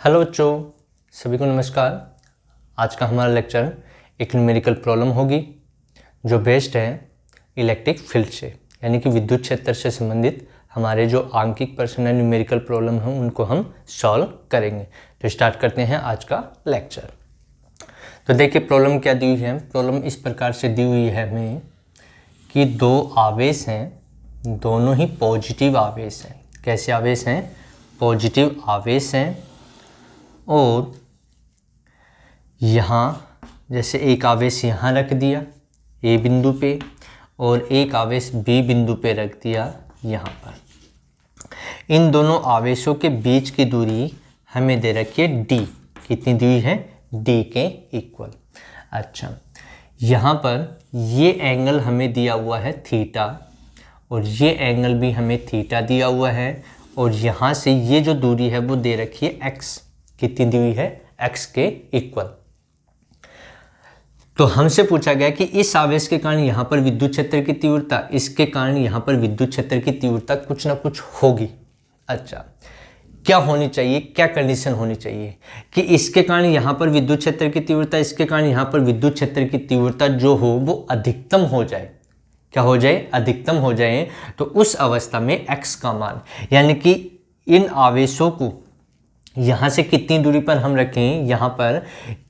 Hello बच्चों, सभी को नमस्कार। आज का हमारा लेक्चर एक न्यूमेरिकल प्रॉब्लम होगी जो बेस्ड है इलेक्ट्रिक फील्ड से, यानी कि विद्युत क्षेत्र से संबंधित हमारे जो आंकिक प्रश्न है, न्यूमेरिकल प्रॉब्लम हैं, उनको हम सॉल्व करेंगे। तो स्टार्ट करते हैं आज का लेक्चर। तो देखिए प्रॉब्लम क्या दी हुई है। प्रॉब्लम इस प्रकार से दी हुई है हमें कि दो आवेश हैं, दोनों ही पॉजिटिव आवेश हैं। कैसे आवेश हैं? पॉजिटिव आवेश हैं। और यहाँ जैसे एक आवेश यहाँ रख दिया ए बिंदु पे और एक आवेश बी बिंदु पे रख दिया यहाँ पर। इन दोनों आवेशों के बीच की दूरी हमें दे रखी है डी। कितनी दी हुई है? डी के इक्वल। अच्छा, यहाँ पर ये एंगल हमें दिया हुआ है थीटा और ये एंगल भी हमें थीटा दिया हुआ है। और यहाँ से ये जो दूरी है वो दे रखी है एक्स। कितनी दी हुई है? x के इक्वल। तो हमसे पूछा गया कि इस आवेश के कारण यहाँ पर विद्युत क्षेत्र की तीव्रता, इसके कारण यहाँ पर विद्युत क्षेत्र की तीव्रता कुछ ना कुछ होगी। अच्छा, क्या होनी चाहिए, क्या कंडीशन होनी चाहिए कि इसके कारण यहाँ पर विद्युत क्षेत्र की तीव्रता, इसके कारण यहाँ पर विद्युत क्षेत्र की तीव्रता जो हो वो अधिकतम हो जाए। क्या हो जाए? अधिकतम हो जाए। तो उस अवस्था में x का मान, यानी कि इन आवेशों को यहाँ से कितनी दूरी पर हम रखें, यहाँ पर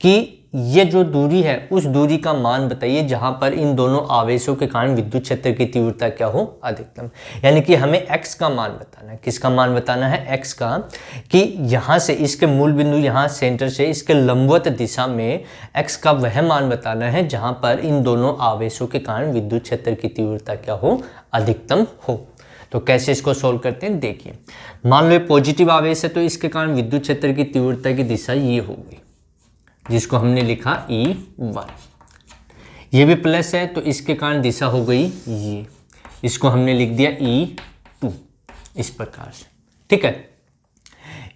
कि ये जो दूरी है उस दूरी का मान बताइए जहाँ पर इन दोनों आवेशों के कारण विद्युत क्षेत्र की तीव्रता क्या हो? अधिकतम। यानी कि हमें x का मान बताना है। किसका मान बताना है? x का। कि यहाँ से इसके मूल बिंदु, यहाँ सेंटर से इसके लंबवत दिशा में x का वह मान बताना है जहाँ पर इन दोनों आवेशों के कारण विद्युत क्षेत्र की तीव्रता क्या हो? अधिकतम हो। तो कैसे इसको सोल्व करते हैं? देखिए, मान लो पॉजिटिव आवेश है तो इसके कारण विद्युत क्षेत्र की तीव्रता की दिशा ये होगी, जिसको हमने लिखा E1। ये भी प्लस है तो इसके कारण दिशा हो गई ये, इसको हमने लिख दिया E2 इस प्रकार से। ठीक है,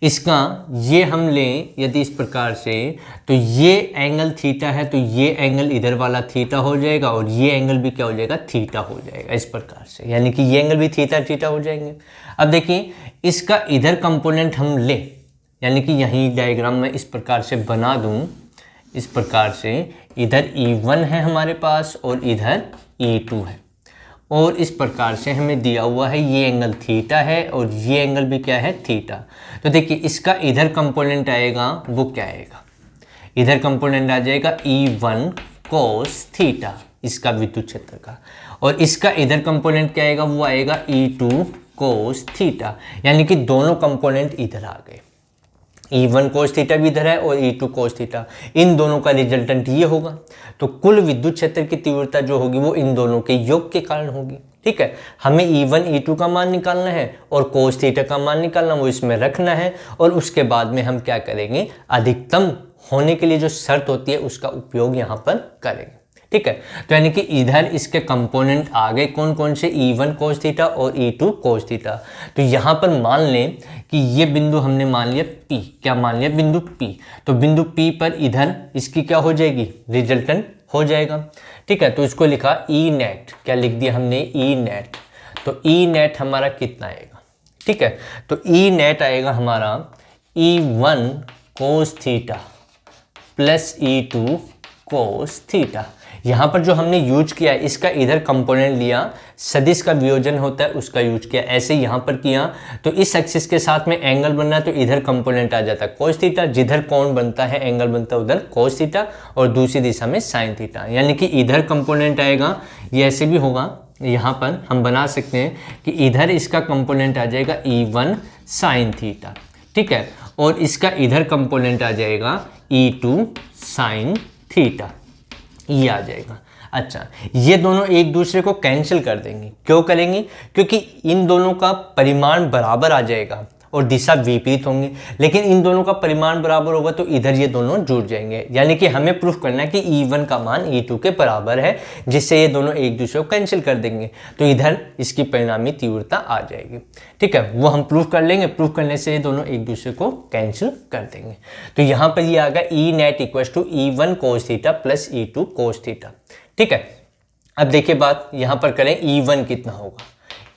इसका ये हम लें यदि इस प्रकार से, तो ये एंगल थीटा है तो ये एंगल इधर वाला थीटा हो जाएगा और ये एंगल भी क्या हो जाएगा? थीटा हो जाएगा इस प्रकार से। यानी कि ये एंगल भी थीटा थीटा हो जाएंगे। अब देखिए इसका इधर कंपोनेंट हम लें, यानी कि यहीं डायग्राम में इस प्रकार से बना दूं, इस प्रकार से इधर E1 है हमारे पास और इधर E2 है। और इस प्रकार से हमें दिया हुआ है ये एंगल थीटा है और ये एंगल भी क्या है? थीटा। तो देखिए इसका इधर कंपोनेंट आएगा वो क्या आएगा? इधर कंपोनेंट आ जाएगा E1 cos थीटा, इसका विद्युत क्षेत्र का। और इसका इधर कंपोनेंट क्या आएगा? वो आएगा E2 cos थीटा। यानी कि दोनों कंपोनेंट इधर आ गए। E1 cos थीटा भी इधर है और E2 cos थीटा। इन दोनों का रिजल्टेंट ये होगा। तो कुल विद्युत क्षेत्र की तीव्रता जो होगी वो इन दोनों के योग के कारण होगी। ठीक है, हमें E1 E2 का मान निकालना है और cos थीटा का मान निकालना, वो इसमें रखना है। और उसके बाद में हम क्या करेंगे? अधिकतम होने के लिए जो शर्त होती है उसका उपयोग यहाँ पर करेंगे। ठीक है, तो यानी कि इधर इसके कंपोनेंट आ गए कौन कौन से? E1 cos थीटा और E2 cos थीटा। तो यहाँ पर मान लें कि ये बिंदु हमने मान लिया P। क्या मान लिया? बिंदु P। तो बिंदु P पर इधर इसकी क्या हो जाएगी? रिजल्टेंट हो जाएगा। ठीक है, तो इसको लिखा E नेट। क्या लिख दिया हमने? E net. तो E नेट हमारा कितना आएगा? ठीक है, तो E नेट आएगा हमारा E1 cos theta plus E2 cos theta. यहाँ पर जो हमने यूज किया है इसका इधर कंपोनेंट लिया, सदिश का वियोजन होता है उसका यूज किया। ऐसे यहाँ पर किया तो इस एक्सिस के साथ में एंगल बनना है तो इधर कंपोनेंट आ जाता है cos थीटा। जिधर कोण बनता है, एंगल बनता है, उधर cos थीटा और दूसरी दिशा में sin थीटा। यानी कि इधर कंपोनेंट आएगा, ये ऐसे भी होगा। यहाँ पर हम बना सकते हैं कि इधर इसका कंपोनेंट आ जाएगा E1 sin थीटा। ठीक है, और इसका इधर कंपोनेंट आ जाएगा E2 sin थीटा, ये आ जाएगा। अच्छा, ये दोनों एक दूसरे को कैंसिल कर देंगे। क्यों करेंगे? क्योंकि इन दोनों का परिमाण बराबर आ जाएगा और दिशा विपरीत होंगी। लेकिन इन दोनों का परिमाण बराबर होगा तो इधर ये दोनों जुड़ जाएंगे। यानी कि हमें प्रूफ करना है कि E1 का मान E2 के बराबर है, जिससे ये दोनों एक दूसरे को कैंसिल कर देंगे तो इधर इसकी परिणामी तीव्रता आ जाएगी। ठीक है, वो हम प्रूफ कर लेंगे। प्रूफ करने से ये दोनों एक दूसरे को कैंसिल कर देंगे। तो यहाँ पर ये आ गया E net equal to E1 cos theta plus E2 cos theta. ठीक है, अब देखिए बात यहाँ पर करें E1 कितना होगा?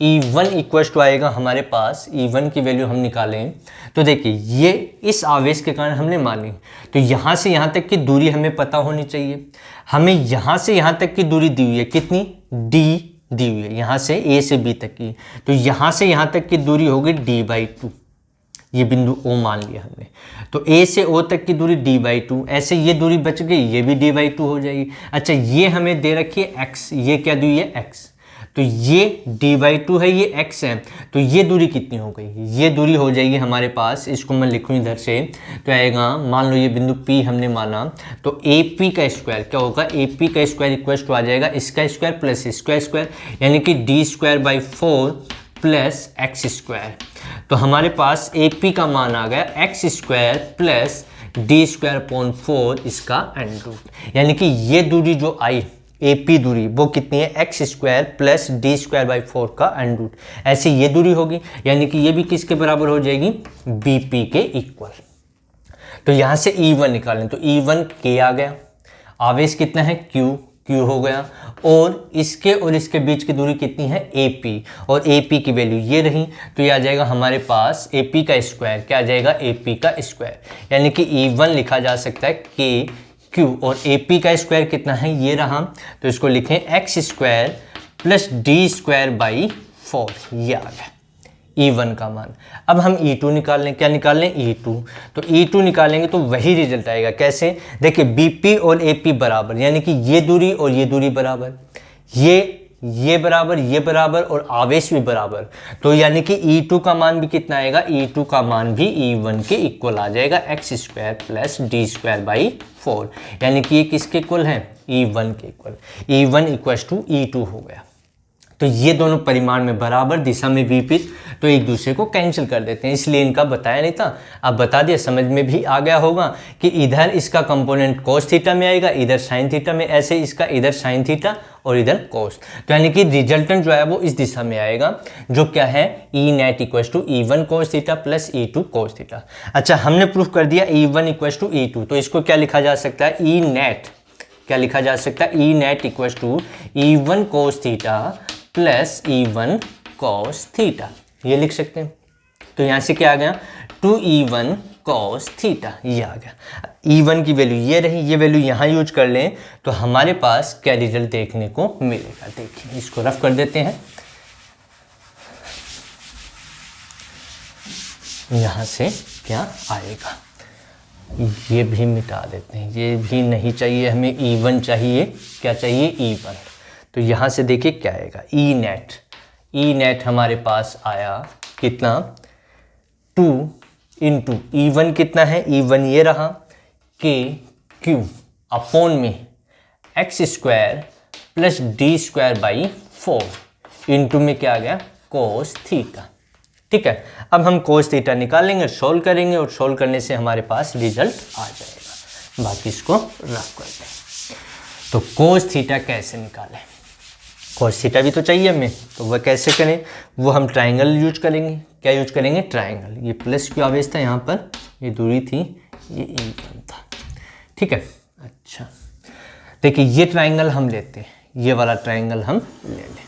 E1 इक्वल टू आएगा हमारे पास, E1 की वैल्यू हम निकालें तो देखिए ये इस आवेश के कारण हमने मानी, तो यहाँ से यहाँ तक की दूरी हमें पता होनी चाहिए। हमें यहाँ से यहाँ तक की दूरी दी हुई है, कितनी, D दी हुई है, यहाँ से A से B तक की, तो यहाँ से यहाँ तक की दूरी होगी D/2, ये बिंदु O मान लिया हमने। तो A से O तक की दूरी D/2, ऐसे ये दूरी बच गई, ये भी D/2 हो जाएगी। अच्छा ये हमें दे रखी है x, ये क्या दी हुई है x, तो ये D/2 है, ये x है, तो ये दूरी कितनी हो गई, ये दूरी हो जाएगी हमारे पास, इसको मैं लिखूँ इधर से तो आएगा, मान लो ये बिंदु P हमने माना, तो AP का स्क्वायर क्या होगा, AP का स्क्वायर इक्वल टू आ जाएगा इसका स्क्वायर प्लस इसका स्क्वायर, यानी कि D²/4 प्लस x²। तो हमारे पास AP का मान आ गया x² प्लस D²/4 इसका एंड रूट, यानी कि ये दूरी जो आई AP दूरी वो कितनी है, x² प्लस D²/4 का एंड रूट, ऐसे ये दूरी होगी, यानी कि ये भी किसके बराबर हो जाएगी, BP के इक्वल। तो यहाँ से E1 निकालें तो E1 K आ गया, आवेश कितना है Q हो गया, और इसके बीच की दूरी कितनी है AP, और AP की वैल्यू ये रही, तो ये आ जाएगा हमारे पास AP का स्क्वायर, क्या आ जाएगा AP का स्क्वायर, यानी कि E1 लिखा जा सकता है KQ, और AP का स्क्वायर कितना है, ये रहा, तो इसको लिखें x² प्लस D²/4, ये आ गया E1 का मान। अब हम E2 निकाल लें, क्या निकाल लें, E2, तो E2 निकालेंगे तो वही रिजल्ट आएगा, कैसे, देखिए BP और AP बराबर, यानी कि ये दूरी और ये दूरी बराबर, ये बराबर और आवेश भी बराबर, तो यानी कि E2 का मान भी कितना आएगा, E2 का मान भी E1 के इक्वल आ जाएगा, x² प्लस D²/4, यानी कि ये किसके इक्वल है, E1 के equal, E1 equal to E2 हो गया। तो ये दोनों परिमाण में बराबर, दिशा में विपरीत, तो एक दूसरे को कैंसिल कर देते हैं, इसलिए इनका बताया नहीं था, अब बता दिया, समझ में भी आ गया होगा कि इधर इसका कंपोनेंट cos थीटा में आएगा, इधर sin थीटा में, ऐसे इसका इधर sin थीटा और इधर cos, तो यानी कि रिजल्टेंट जो है वो इस दिशा में आएगा, जो क्या है E net equal to E1 cos theta plus E2 cos theta. अच्छा हमने प्रूफ कर दिया E1 इक्वल टू E2, तो इसको क्या लिखा जा सकता है, E net, क्या लिखा जा सकता है, E net equal to E1 cos theta plus E1 cos theta, ये लिख सकते हैं। तो यहाँ से क्या आ गया, 2E1 cos थीटा, ये आ गया। E1 की वैल्यू ये रही, ये वैल्यू यहाँ यूज कर लें तो हमारे पास क्या रिजल्ट देखने को मिलेगा, देखिए इसको रफ कर देते हैं, यहाँ से क्या आएगा, ये भी मिटा देते हैं, ये भी नहीं चाहिए हमें, E1 चाहिए, क्या चाहिए, E1, तो यहाँ से देखिए क्या आएगा, E net हमारे पास आया कितना, 2 इंटू E1 कितना है, E1 ये रहा, KQ अपॉन में x² प्लस D²/4 इंटू में क्या आ गया, cos थीटा। ठीक है, अब हम cos थीटा निकालेंगे, सोल्व करेंगे, और सोल्व करने से हमारे पास रिजल्ट आ जाएगा, बाकी इसको रफ करते हैं। तो cos थीटा कैसे निकालें, cos थीटा भी तो चाहिए हमें, तो वह कैसे करें, वो हम ट्राइंगल यूज करेंगे, क्या यूज करेंगे, ट्राइंगल, ये प्लस क्यू आवेश था, यहाँ पर ये दूरी थी, ये E1 था, ठीक है। अच्छा देखिए ये ट्राइंगल हम लेते हैं, ये वाला ट्राइंगल हम ले लें,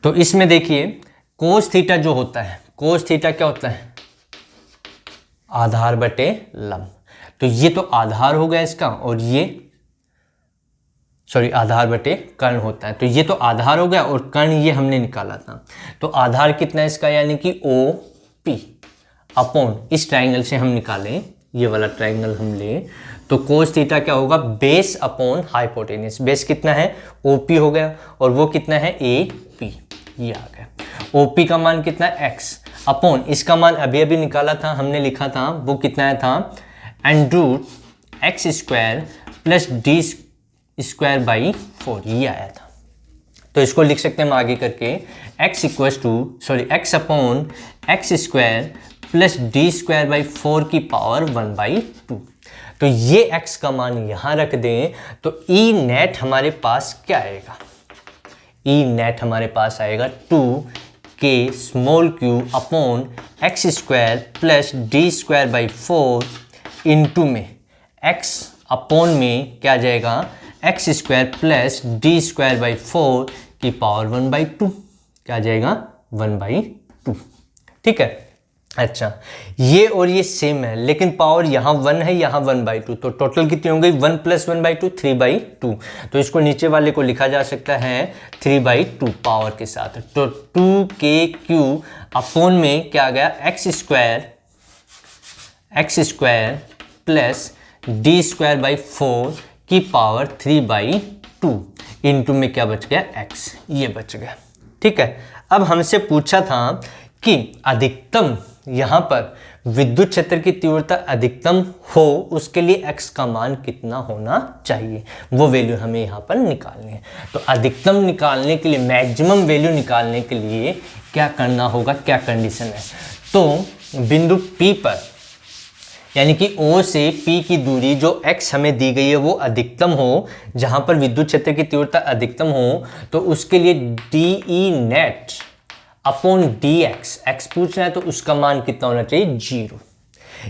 तो इसमें देखिए cos थीटा जो होता है, cos थीटा क्या होता है, आधार बटे लंब, तो ये तो आधार हो गया इसका, और ये आधार बटे कर्ण होता है, तो ये तो आधार हो गया, और कर्ण ये हमने निकाला था, तो आधार कितना है इसका, यानी कि OP अपॉन इस ट्राइंगल से हम निकालें, ये वाला ट्राइंगल हम ले, तो cos थीटा क्या होगा, बेस अपॉन हाइपोटेन्यूस, बेस कितना है OP हो गया, और वो कितना है AP, ये आ गया। OP का मान कितना है x अपॉन इसका मान अभी अभी निकाला था, हमने लिखा था वो कितना आया था, and root x² plus D²/4, ये आया था। तो इसको लिख सकते हैं हम आगे करके x upon x² plus D²/4 की पावर 1/2, तो ये x का मान यहाँ रख दें, तो E net हमारे पास क्या आएगा, E net हमारे पास आएगा 2k small q upon x² plus D²/4 into में x अपॉन में क्या आ जाएगा, x² प्लस D²/4 की पावर 1/2, क्या आ जाएगा 1/2। ठीक है। अच्छा, ये और ये सेम है, लेकिन पावर यहाँ 1 है, यहाँ 1/2, तो टोटल कितनी हो गई 1 + 1/2 3/2। तो इसको नीचे वाले को लिखा जा सकता है 3/2 पावर के साथ। तो 2k³ अपॉन में क्या आ गया x² प्लस d²/4 की पावर 3/2 इंटू में क्या बच गया x, ये बच गया। ठीक है। अब हमसे पूछा था कि अधिकतम यहाँ पर विद्युत क्षेत्र की तीव्रता अधिकतम हो, उसके लिए x का मान कितना होना चाहिए, वो वैल्यू हमें यहाँ पर निकालनी है। तो अधिकतम निकालने के लिए, मैक्सिमम वैल्यू निकालने के लिए क्या करना होगा, क्या कंडीशन है। तो बिंदु P पर, यानी कि O से P की दूरी जो x हमें दी गई है वो अधिकतम हो, जहाँ पर विद्युत क्षेत्र की तीव्रता अधिकतम हो, तो उसके लिए DE net upon dx, x पूछ रहा है तो उसका मान कितना होना चाहिए 0।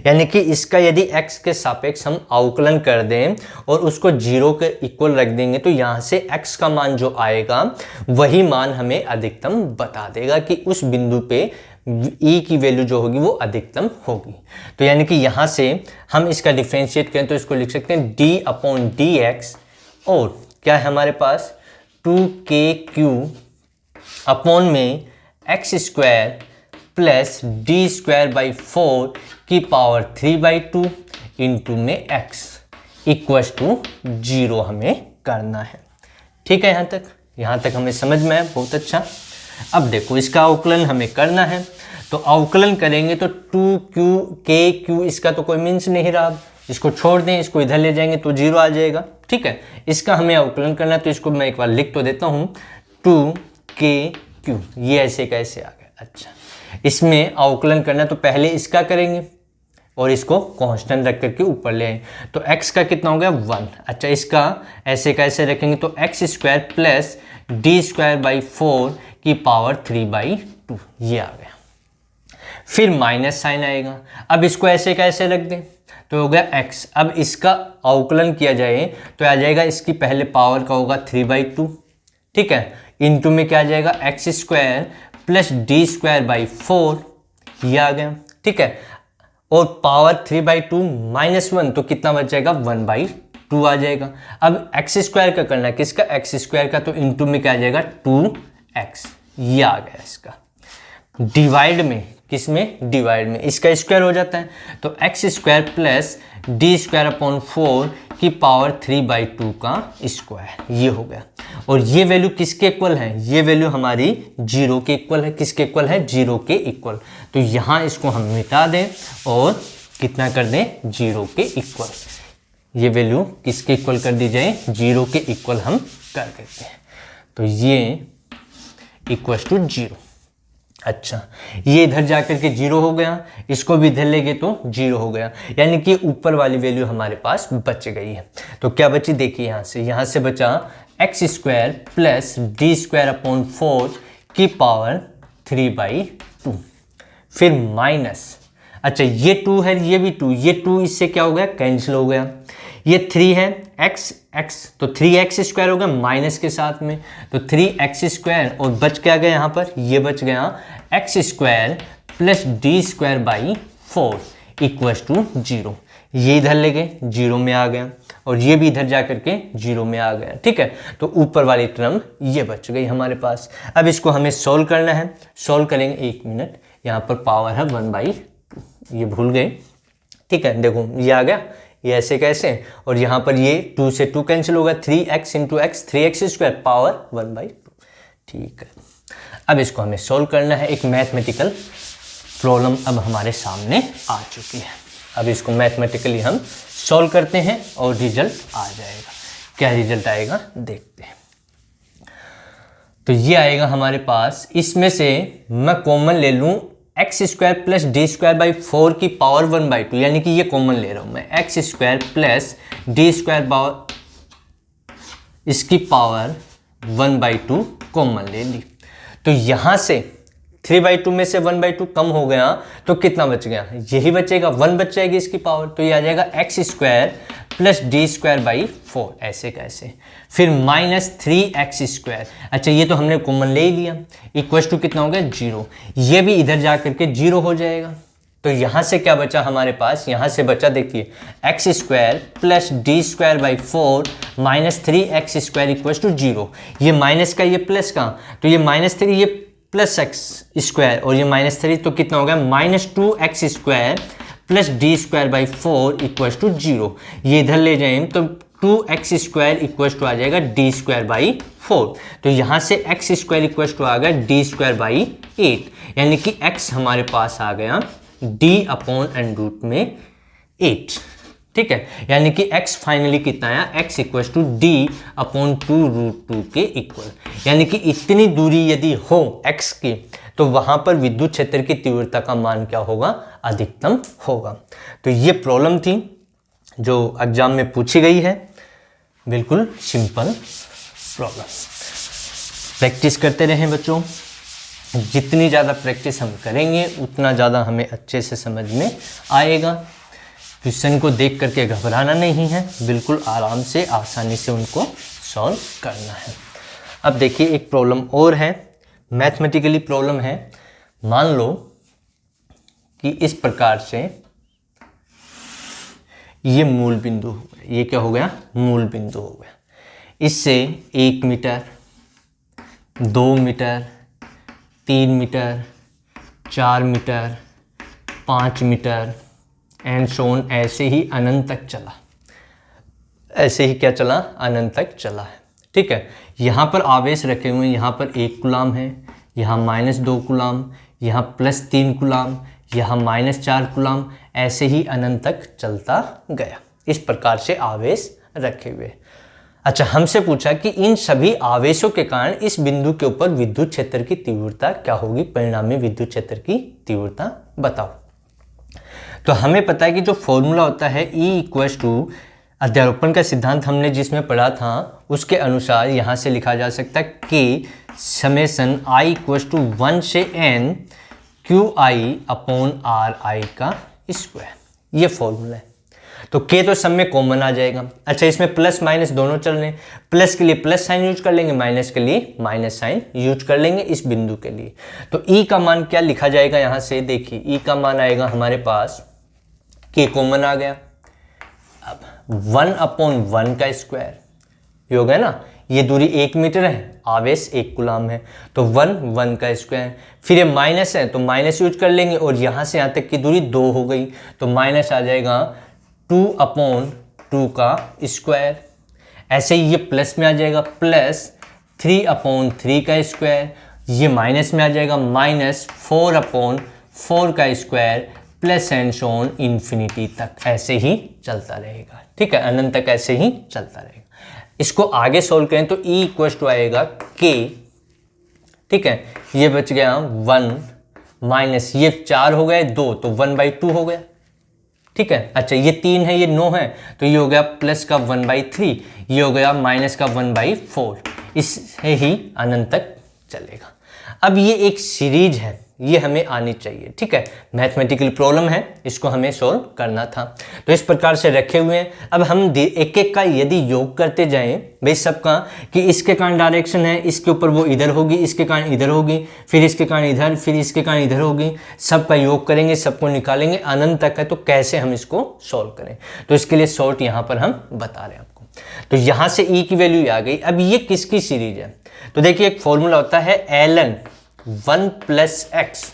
यानी कि इसका यदि x के सापेक्ष हम अवकलन कर दें और उसको 0 के इक्वल रख देंगे, तो यहाँ से x का मान जो आएगा वही मान हमें अधिकतम बता देगा कि उस बिंदु पे E की वैल्यू जो होगी वो अधिकतम होगी। तो यानी कि यहाँ से हम इसका डिफ्रेंशिएट करें तो इसको लिख सकते हैं d/dx, और क्या है हमारे पास 2k³ अपॉन में x² प्लस d²/4 की पावर 3/2 इंटू में x इक्वस टू 0 हमें करना है। ठीक है, यहाँ तक हमें समझ में है, बहुत अच्छा। अब देखो इसका अवकलन हमें करना है, तो अवकलन करेंगे तो 2k³ इसका तो कोई मीन्स नहीं रहा, इसको छोड़ दें, इसको इधर ले जाएंगे तो 0 आ जाएगा। ठीक है, इसका हमें अवकलन करना है, तो इसको मैं एक बार लिख तो देता हूँ 2k³, ये ऐसे कैसे आ गया। अच्छा, इसमें अवकलन करना तो पहले इसका करेंगे और इसको कांस्टेंट रख करके ऊपर ले आए, तो x का कितना हो गया 1। अच्छा, इसका ऐसे कैसे रखेंगे तो x² प्लस d²/4 की पावर 3/2, ये आ गया। फिर माइनस साइन आएगा, अब इसको ऐसे कैसे रख दें तो हो गया x। अब इसका अवकलन किया जाए तो आ जाएगा, इसकी पहले पावर का होगा 3/2, ठीक है, इंटू में क्या आ जाएगा x² प्लस d²/4, ये आ गया। ठीक है, और पावर 3/2 माइनस 1 तो कितना बच जाएगा 1/2 आ जाएगा। अब x² का करना है, किसका x² का, तो इंटू में क्या आ जाएगा 2x, ये आ गया इसका। डिवाइड में, किसमें डिवाइड में, इसका स्क्वायर हो जाता है तो x² प्लस d²/4 की पावर 3/2 का स्क्वायर, ये हो गया। और ये वैल्यू किसके इक्वल है, ये वैल्यू हमारी 0 के इक्वल है। किसके इक्वल है 0 के इक्वल। तो यहाँ इसको हम मिटा दें और कितना कर दें 0 के इक्वल। ये वैल्यू किसके इक्वल कर दी जाए 0 के इक्वल हम कर देते हैं, तो ये इक्वल टू 0। अच्छा, ये इधर जाकर के 0 हो गया, इसको भी इधर ले गए तो 0 हो गया, यानी कि ऊपर वाली वैल्यू हमारे पास बच गई है। तो क्या बची देखिए, यहाँ से बचा x² प्लस d²/4 की पावर 3/2, फिर माइनस, अच्छा ये 2 है, ये भी 2, ये 2 इससे क्या हो गया कैंसिल हो गया। ये 3 है x तो 3x² हो गया माइनस के साथ में, तो 3x² और बच क्या गया यहाँ पर, ये बच गया x² plus d²/4 equals to 0। ये इधर ले गए 0 में आ गया और ये भी इधर जा करके 0 में आ गया। ठीक है, तो ऊपर वाली टर्म ये बच गई हमारे पास। अब इसको हमें सोल्व करना है, सोल्व करेंगे, 1 मिनट। यहाँ पर पावर है 1/2, ये भूल गए। ठीक है, देखो ये आ गया, ये ऐसे कैसे, और यहाँ पर ये 2 से 2 कैंसिल होगा, 3x into x 3x² power 1/2। ठीक है, अब इसको हमें सोल्व करना है। एक मैथमेटिकल प्रॉब्लम अब हमारे सामने आ चुकी है। अब इसको मैथमेटिकली हम सोल्व करते हैं और रिजल्ट आ जाएगा। क्या रिजल्ट आएगा देखते हैं। तो ये आएगा हमारे पास, इसमें से मैं कॉमन ले लूँ x² प्लस d²/4 की पावर 1/2, यानी कि ये कॉमन ले रहा हूँ मैं, x² प्लस d² इसकी पावर 1/2 कॉमन ले ली। तो यहाँ से 3/2 में से 1/2 कम हो गया तो कितना बच गया, यही बचेगा, 1 बच जाएगी इसकी पावर, तो ये आ जाएगा x² प्लस d²/4 ऐसे कैसे। फिर -3x², अच्छा ये तो हमने कॉमन ले ही लिया, इक्वल टू कितना हो गया 0, ये भी इधर जा करके 0 हो जाएगा। तो यहाँ से क्या बचा हमारे पास, यहाँ से बचा देखिए x² plus d²/4 -3x² equal to 0। ये माइनस का ये प्लस का, तो ये -3 ये प्लस x² और ये -3 तो कितना हो गया -2x² plus d²/4 equal to 0। ये इधर ले जाएं तो 2x² इक्वल टू आ जाएगा d²/4। तो यहाँ से x² इक्वल टू आ गया d²/8, यानी कि x हमारे पास आ गया d/√8 में 8। ठीक है, यानी कि x फाइनली कितना आया, x इक्वल टू d/2√2 के इक्वल। यानी कि इतनी दूरी यदि हो x की तो वहां पर विद्युत क्षेत्र की तीव्रता का मान क्या होगा, अधिकतम होगा। तो ये प्रॉब्लम थी जो एग्जाम में पूछी गई है, बिल्कुल सिंपल प्रॉब्लम। प्रैक्टिस करते रहें बच्चों, जितनी ज़्यादा प्रैक्टिस हम करेंगे उतना ज़्यादा हमें अच्छे से समझ में आएगा। क्वेश्चन को देख करके घबराना नहीं है, बिल्कुल आराम से आसानी से उनको सॉल्व करना है। अब देखिए एक प्रॉब्लम और है, मैथमेटिकली प्रॉब्लम है। मान लो कि इस प्रकार से ये मूल बिंदु हो गया, ये क्या हो गया, मूल बिंदु हो गया। इससे 1 metre, 2 metre, 3 metre, 4 metre, 5 metre and so on ऐसे ही अनंत तक चला। ऐसे ही क्या चला, अनंत तक चला है। ठीक है, यहाँ पर आवेश रखे हुए हैं, यहाँ पर 1 कूलाम है, यहाँ -2 कूलाम, यहाँ +3 कूलाम, यहाँ -4 कूलाम, ऐसे ही अनंत तक चलता गया। इस प्रकार से आवेश रखे हुए। अच्छा, हमसे पूछा कि इन सभी आवेशों के कारण इस बिंदु के ऊपर विद्युत क्षेत्र की तीव्रता क्या होगी, परिणामी विद्युत क्षेत्र की तीव्रता बताओ। तो हमें पता है कि जो फॉर्मूला होता है E इक्वल टू अध्यारोपण का सिद्धांत हमने जिसमें पढ़ा था उसके अनुसार यहाँ से लिखा जा सकता है कि समेसन I इक्वल टू 1 से n QI/RI का स्क्वायर, ये फॉर्मूला है। तो K तो सब में कॉमन आ जाएगा। अच्छा, इसमें प्लस माइनस दोनों चल रहे हैं, प्लस के लिए प्लस साइन यूज कर लेंगे, माइनस के लिए माइनस साइन यूज कर लेंगे इस बिंदु के लिए। तो E का मान क्या लिखा जाएगा, यहाँ से देखिए E का मान आएगा हमारे पास, K कॉमन आ गया, अब 1/1 का स्क्वायर, ये हो गया ना, ये दूरी 1 मीटर है, आवेश 1 कूलाम है, तो 1 का स्क्वायर। फिर ये माइनस है तो माइनस यूज कर लेंगे और यहाँ से यहाँ तक की दूरी 2 हो गई, तो माइनस आ जाएगा 2/2 का स्क्वायर। ऐसे ही ये प्लस में आ जाएगा, प्लस 3/3 का स्क्वायर, ये माइनस में आ जाएगा, माइनस 4/4 का square, plus and so on infinity तक, ऐसे ही चलता रहेगा। ठीक है, अनंत तक ऐसे ही चलता रहेगा। इसको आगे सोल्व करें तो E इक्वल टू आएगा K। ठीक है, ये बच गया 1 माइनस ये 4 हो गए 2, तो 1/2 हो गया। ठीक है, अच्छा ये 3 है, ये 9 है, तो ये हो गया प्लस का 1/3, ये हो गया माइनस का 1/4, इससे ही अनंत तक चलेगा। अब ये एक सीरीज है, ये हमें आनी चाहिए। ठीक है, मैथमेटिकल प्रॉब्लम है, इसको हमें सॉल्व करना था। तो इस प्रकार से रखे हुए हैं। अब हम एक एक का यदि योग करते जाएं भाई सबका, कि इसके कारण डायरेक्शन है, इसके ऊपर वो इधर होगी, इसके कारण इधर होगी, फिर इसके कारण इधर, फिर इसके कारण इधर होगी, सबका योग करेंगे, सबको निकालेंगे, अनंत तक है, तो कैसे हम इसको सॉल्व करें। तो इसके लिए शॉर्ट यहाँ पर हम बता रहे हैं आपको। तो यहाँ से E की वैल्यू आ गई। अब ये किसकी सीरीज है, तो देखिए एक फॉर्मूला होता है ln 1 + x।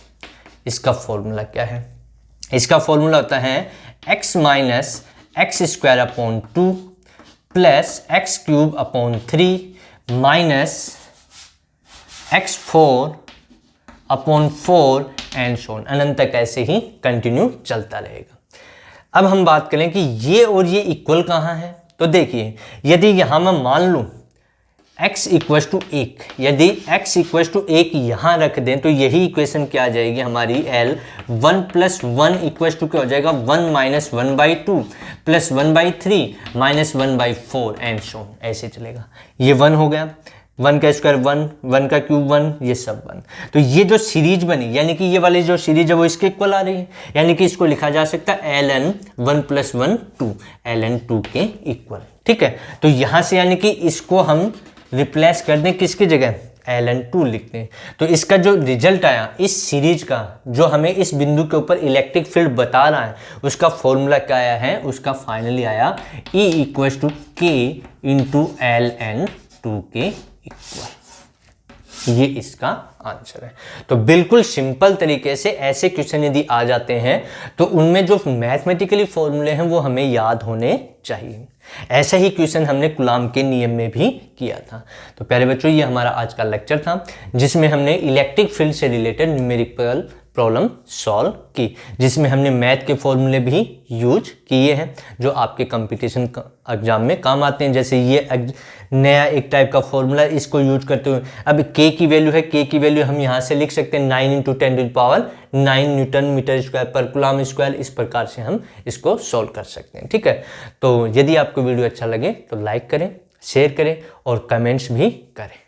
इसका फॉर्मूला क्या है, इसका फॉर्मूला होता है x - x² plus x³ minus x4 and so on, अनंत तक ऐसे ही कंटिन्यू चलता रहेगा। अब हम बात करें कि ये और ये इक्वल कहाँ है, तो देखिए यदि यहाँ मैं मान लूँ x इक्वल टू 1, यदि x इक्वल टू 1 यहाँ रख दें तो यही इक्वेशन क्या आ जाएगी हमारी L 1 + 1 इक्वल टू क्या हो जाएगा 1 - 1/2 प्लस 1/3 माइनस 1/4 एंड सो ऐसे चलेगा। ये 1 हो गया, 1 का स्क्वायर 1, 1 का क्यूब 1, ये सब 1। तो ये जो सीरीज बनी, यानी कि ये वाली जो सीरीज है वो इसके इक्वल आ रही है, यानी कि इसको लिखा जा सकता है ln 1 + 1 2, ln 2 के इक्वल। ठीक है, तो यहां से यानी कि इसको हम रिप्लेस कर दें किसकी जगह, ln 2 लिखते हैं। तो इसका जो रिजल्ट आया इस सीरीज का, जो हमें इस बिंदु के ऊपर इलेक्ट्रिक फील्ड बता रहा है, उसका फॉर्मूला क्या आया है, उसका फाइनली आया E = K × ln 2 के इक्वल। ये इसका आंसर है। तो बिल्कुल सिंपल तरीके से ऐसे क्वेश्चन यदि आ जाते हैं तो उनमें जो मैथमेटिकली फॉर्मूले हैं वो हमें याद होने चाहिए। ऐसा ही क्वेश्चन हमने कूलॉम के नियम में भी किया था। तो प्यारे बच्चों, ये हमारा आज का लेक्चर था जिसमें हमने इलेक्ट्रिक फील्ड से रिलेटेड न्यूमेरिकल प्रॉब्लम सॉल्व की, जिसमें हमने मैथ के फॉर्मूले भी यूज किए हैं जो आपके कंपटीशन एग्जाम में काम आते हैं। जैसे ये नया एक टाइप का फॉर्मूला, इसको यूज करते हुए अब k की वैल्यू है, k की वैल्यू हम यहाँ से लिख सकते हैं 9 × 10⁹ न्यूटन मीटर स्क्वायर पर कूलॉम स्क्वायर। इस प्रकार से हम इसको सॉल्व कर सकते हैं। ठीक है, तो यदि आपको वीडियो अच्छा लगे तो लाइक करें, शेयर करें और कमेंट्स भी करें।